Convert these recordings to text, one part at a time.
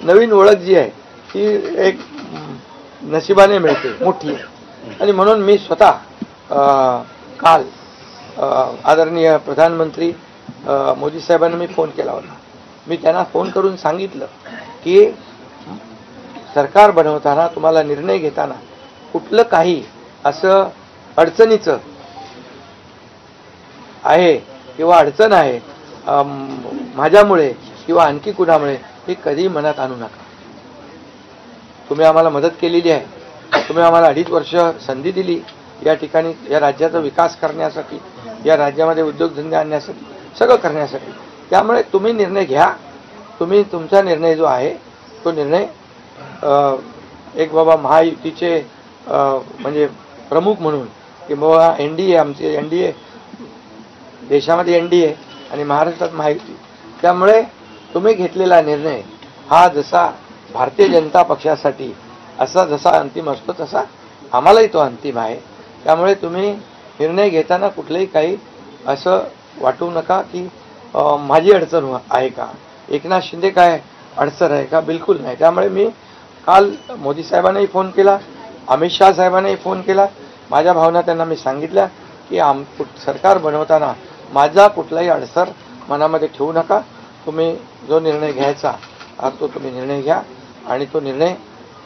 नवीन ओळख जी आहे ती एक नशिबाने मिळते मोठी. आणि म्हणून मी स्वतः काल आदरणीय प्रधानमंत्री मोदी साहेबांना मी फोन केला होता. मी त्यांना फोन करून सांगितलं की सरकार बनवताना तुम्हाला निर्णय घेताना कुठलं काही असं अडचणीचं आहे किंवा अडचण आहे माझ्यामुळे किंवा आणखी कुणामुळे हे कधी मनात आणू नका. तुम्ही आम्हाला मदत केलेली आहे, तुम्ही आम्हाला 2.5 वर्ष संधी दिली या ठिकाणी या राज्याचा विकास करण्यासाठी, या राज्यामध्ये उद्योगधंदे आणण्यासाठी, सगळं करण्यासाठी. त्यामुळे तुम्ही निर्णय घ्या. तुम्ही तुमचा निर्णय जो आहे तो निर्णय एक बाबा महायुतीचे म्हणजे प्रमुख म्हणून की बाबा NDA आमचे NDA देशामध्ये NDA आणि महाराष्ट्रात महायुती. त्यामुळे तुम्ही घेतलेला निर्णय हा जसा भारतीय जनता पक्षासाठी असा जसा अंतिम असतो तसा आम्हालाही तो अंतिम आहे. त्यामुळे तुम्ही निर्णय घेताना कुठलंही काही असं वाटू नका की माझी अडचण आहे का, एकनाथ शिंदे काय अडचण आहे का, बिलकुल नाही. त्यामुळे मी काल मोदी साहेबांनाही फोन केला, अमित शाह साहेबांनाही फोन केला. माझ्या भावना त्यांना मी सांगितल्या की सरकार बनवताना माझा कुठलाही अडसर मनामध्ये ठेवू नका. तुम्ही जो निर्णय घ्यायचा तो तुम्ही निर्णय घ्या आणि तो निर्णय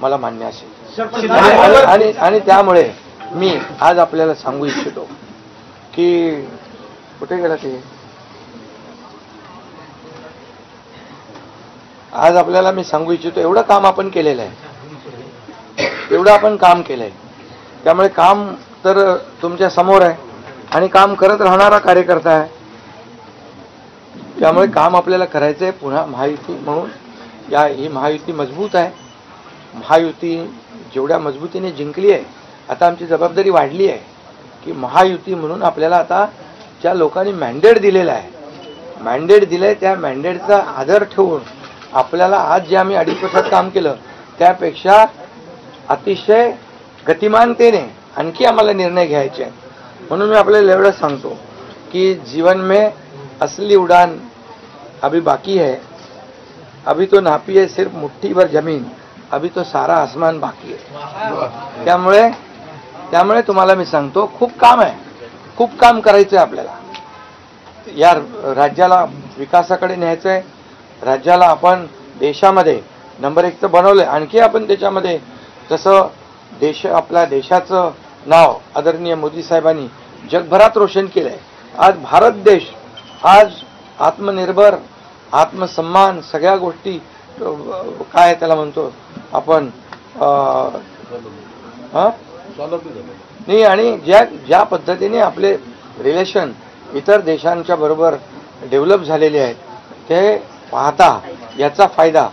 मला मान्य असेल. आणि त्यामुळे मी आज आपल्याला सांगू इच्छितो की कुठे गेला ते, आज आपल्याला मी सांगू इच्छितो एवढं काम आपण केलेलं आहे, एवढं आपण काम केलंय. त्यामुळे काम तर तुमच्या समोर आहे आणि काम करत राहणारा कार्यकर्ता आहे. त्यामुळे काम आपल्याला करायचं आहे. पुन्हा महायुती म्हणून ही महायुती मजबूत आहे. महायुती जेवढ्या मजबूतीने जिंकली आहे, आता आमची जबाबदारी वाढली आहे की महायुती म्हणून आपल्याला आता ज्या लोकांनी मॅन्डेट दिलेला आहे, मॅन्डेट दिलंय त्या मॅन्डेटचा आदर ठेवून आपल्याला आज जे आम्ही 2.5 वर्षात काम केलं त्यापेक्षा अतिशय गतिमानतेने आणखी आम्हाला निर्णय घ्यायचे आहेत. म्हणून मी आपल्याला एवढं सांगतो कि जीवन में असली उड़ान अभी बाकी है, अभी तो नापी है सिर्फ मुट्ठी भर जमीन, अभी तो सारा आसमान बाकी है. त्यामुळे तुम्हाला मी सांगतो खूप काम आहे, खूप काम करायचं आहे आपल्याला. या राज्याला विकासाकडे न्यायचं आहे. राज्याला आपण देशामध्ये नंबर 1 तर बनवलंय, आणखी आपण त्याच्यामध्ये जसं आपल्या देशाचं नाव आदरणीय मोदी साहेबांनी जगभरात रोशन केलंय. आज भारत देश आज आत्मनिर्भर, आत्मसन्मान सगळ्या गोष्टी काय त्याला म्हणतो आपण नाही. आणि ज्या पद्धतीने आपले रिलेशन इतर देशांच्या बरोबर डेव्हलप झालेले आहेत ते पाहता याचा फायदा